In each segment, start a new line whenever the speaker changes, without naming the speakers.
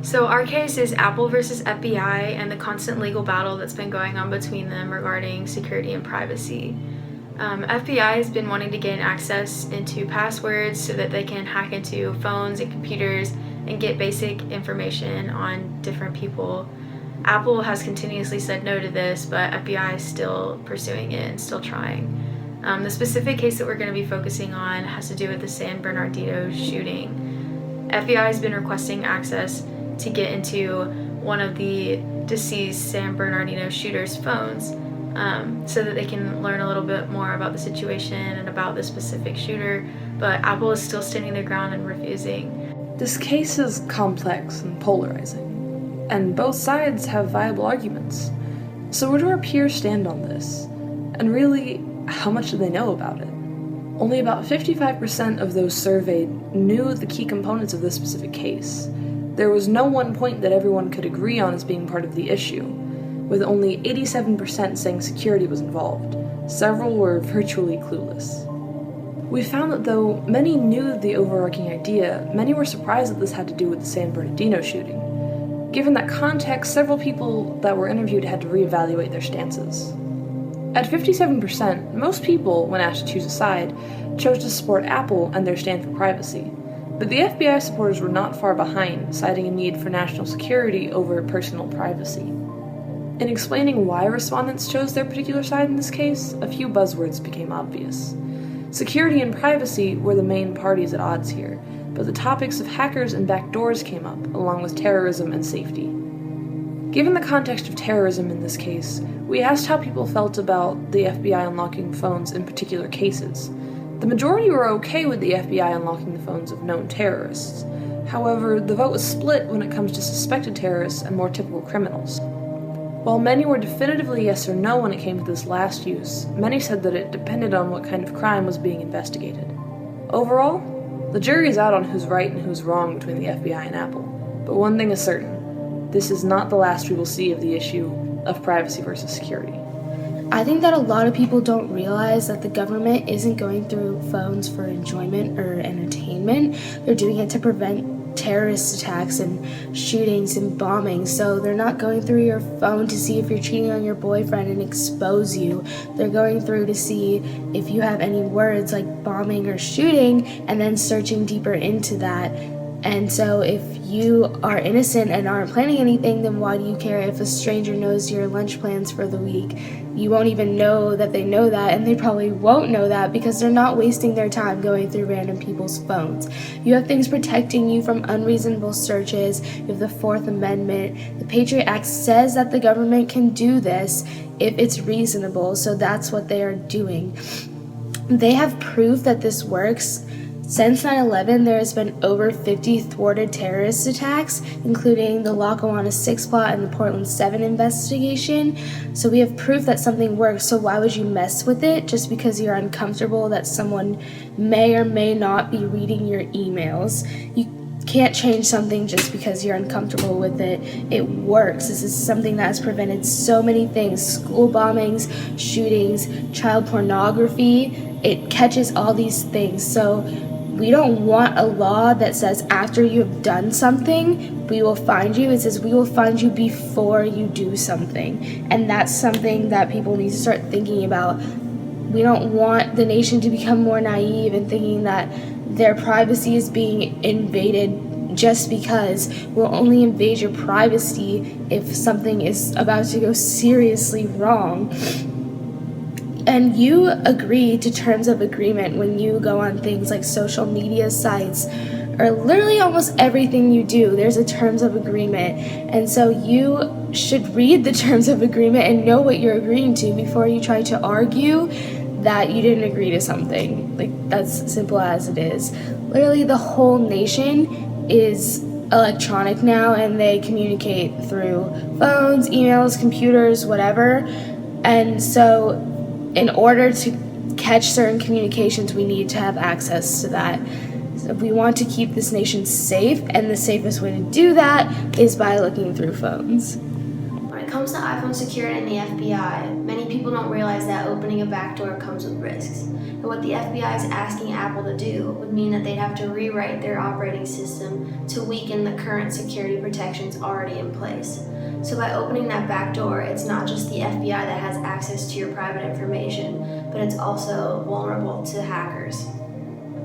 So our case is Apple versus FBI and the constant legal battle that's been going on between them regarding security and privacy. FBI has been wanting to gain access into passwords so that they can hack into phones and computers and get basic information on different people. Apple has continuously said no to this, but FBI is still pursuing it and still trying. The specific case that we're going to be focusing on has to do with the San Bernardino shooting. FBI has been requesting access to get into one of the deceased San Bernardino shooter's phones so that they can learn a little bit more about the situation and about the specific shooter, but Apple is still standing their ground and refusing.
This case is complex and polarizing, and both sides have viable arguments. So where do our peers stand on this? And really, how much do they know about it? Only about 55% of those surveyed knew the key components of this specific case. There was no one point that everyone could agree on as being part of the issue, with only 87% saying security was involved. Several were virtually clueless. We found that though many knew the overarching idea, many were surprised that this had to do with the San Bernardino shooting. Given that context, several people that were interviewed had to reevaluate their stances. At 57%, most people, when asked to choose a side, chose to support Apple and their stand for privacy. But the FBI supporters were not far behind, citing a need for national security over personal privacy. In explaining why respondents chose their particular side in this case, a few buzzwords became obvious. Security and privacy were the main parties at odds here, but the topics of hackers and backdoors came up, along with terrorism and safety. Given the context of terrorism in this case, we asked how people felt about the FBI unlocking phones in particular cases. The majority were okay with the FBI unlocking the phones of known terrorists. However, the vote was split when it comes to suspected terrorists and more typical criminals. While many were definitively yes or no when it came to this last use, many said that it depended on what kind of crime was being investigated. Overall, the jury is out on who's right and who's wrong between the FBI and Apple. But one thing is certain, this is not the last we will see of the issue of privacy versus security.
I think that a lot of people don't realize that the government isn't going through phones for enjoyment or entertainment. They're doing it to prevent terrorist attacks and shootings and bombings. So they're not going through your phone to see if you're cheating on your boyfriend and expose you. They're going through to see if you have any words like bombing or shooting and then searching deeper into that. And so if you are innocent and aren't planning anything, then why do you care if a stranger knows your lunch plans for the week? You won't even know that they know that, and they probably won't know that because they're not wasting their time going through random people's phones. You have things protecting you from unreasonable searches. You have the Fourth Amendment. The Patriot Act says that the government can do this if it's reasonable, so that's what they are doing. They have proof that this works. Since 9/11, there has been over 50 thwarted terrorist attacks, including the Lackawanna 6 plot and the Portland 7 investigation. So we have proof that something works, so why would you mess with it just because you're uncomfortable that someone may or may not be reading your emails? You can't change something just because you're uncomfortable with it. It works. This is something that has prevented so many things: school bombings, shootings, child pornography. It catches all these things. So we don't want a law that says after you have done something, we will find you. It says we will find you before you do something. And that's something that people need to start thinking about. We don't want the nation to become more naive and thinking that their privacy is being invaded just because. We'll only invade your privacy if something is about to go seriously wrong. And you agree to terms of agreement when you go on things like social media sites or literally almost everything you do. There's a terms of agreement. And so you should read the terms of agreement and know what you're agreeing to before you try to argue that you didn't agree to something. Like, that's simple as it is. Literally the whole nation is electronic now, and they communicate through phones, emails, computers, whatever. And so in order to catch certain communications, we need to have access to that. So we want to keep this nation safe, and the safest way to do that is by looking through phones.
When it comes to iPhone security and the FBI, many people don't realize that opening a backdoor comes with risks. And what the FBI is asking Apple to do would mean that they'd have to rewrite their operating system to weaken the current security protections already in place. So by opening that back door, it's not just the FBI that has access to your private information, but it's also vulnerable to hackers.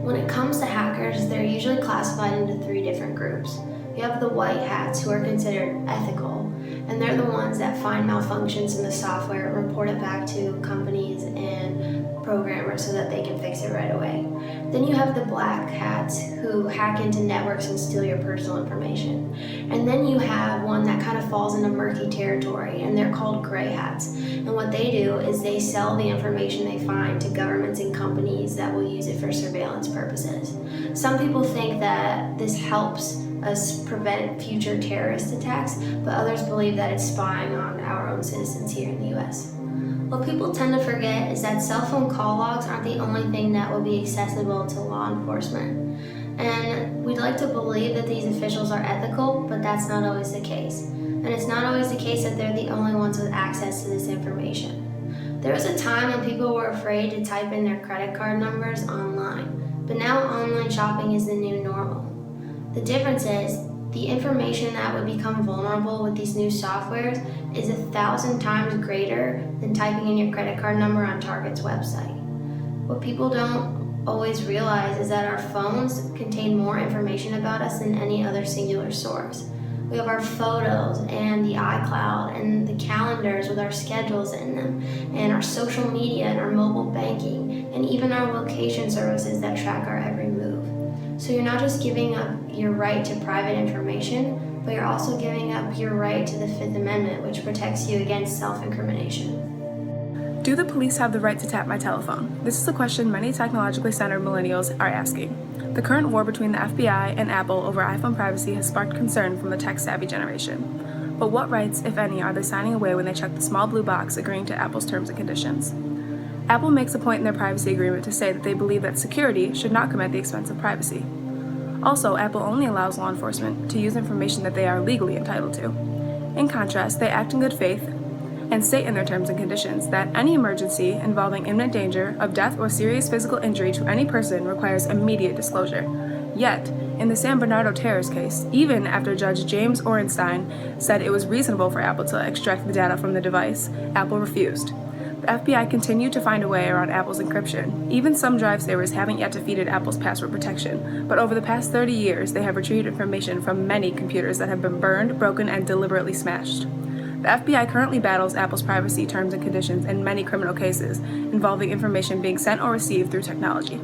When it comes to hackers, they're usually classified into 3 different groups. You have the white hats, who are considered ethical, and they're the ones that find malfunctions in the software and report it back to companies and programmers so that they can fix it right away. Then you have the black hats, who hack into networks and steal your personal information. And then you have one that kind of falls into murky territory, and they're called gray hats. And what they do is they sell the information they find to governments and companies that will use it for surveillance purposes. Some people think that this helps us prevent future terrorist attacks, but others believe that it's spying on our own citizens here in the US. What people tend to forget is that cell phone call logs aren't the only thing that will be accessible to law enforcement. And we'd like to believe that these officials are ethical, but that's not always the case. And it's not always the case that they're the only ones with access to this information. There was a time when people were afraid to type in their credit card numbers online, but now online shopping is the new normal. The difference is, the information that would become vulnerable with these new softwares is 1,000 times greater than typing in your credit card number on Target's website. What people don't always realize is that our phones contain more information about us than any other singular source. We have our photos and the iCloud and the calendars with our schedules in them, and our social media and our mobile banking, and even our location services that track our every move. So you're not just giving up your right to private information, but you're also giving up your right to the Fifth Amendment, which protects you against self-incrimination.
Do the police have the right to tap my telephone? This is a question many technologically centered millennials are asking. The current war between the FBI and Apple over iPhone privacy has sparked concern from the tech-savvy generation. But what rights, if any, are they signing away when they check the small blue box agreeing to Apple's terms and conditions? Apple makes a point in their privacy agreement to say that they believe that security should not come at the expense of privacy. Also, Apple only allows law enforcement to use information that they are legally entitled to. In contrast, they act in good faith and state in their terms and conditions that any emergency involving imminent danger of death or serious physical injury to any person requires immediate disclosure. Yet, in the San Bernardino terrorist case, even after Judge James Orenstein said it was reasonable for Apple to extract the data from the device, Apple refused. The FBI continued to find a way around Apple's encryption. Even some drive savers haven't yet defeated Apple's password protection, but over the past 30 years, they have retrieved information from many computers that have been burned, broken, and deliberately smashed. The FBI currently battles Apple's privacy terms and conditions in many criminal cases involving information being sent or received through technology.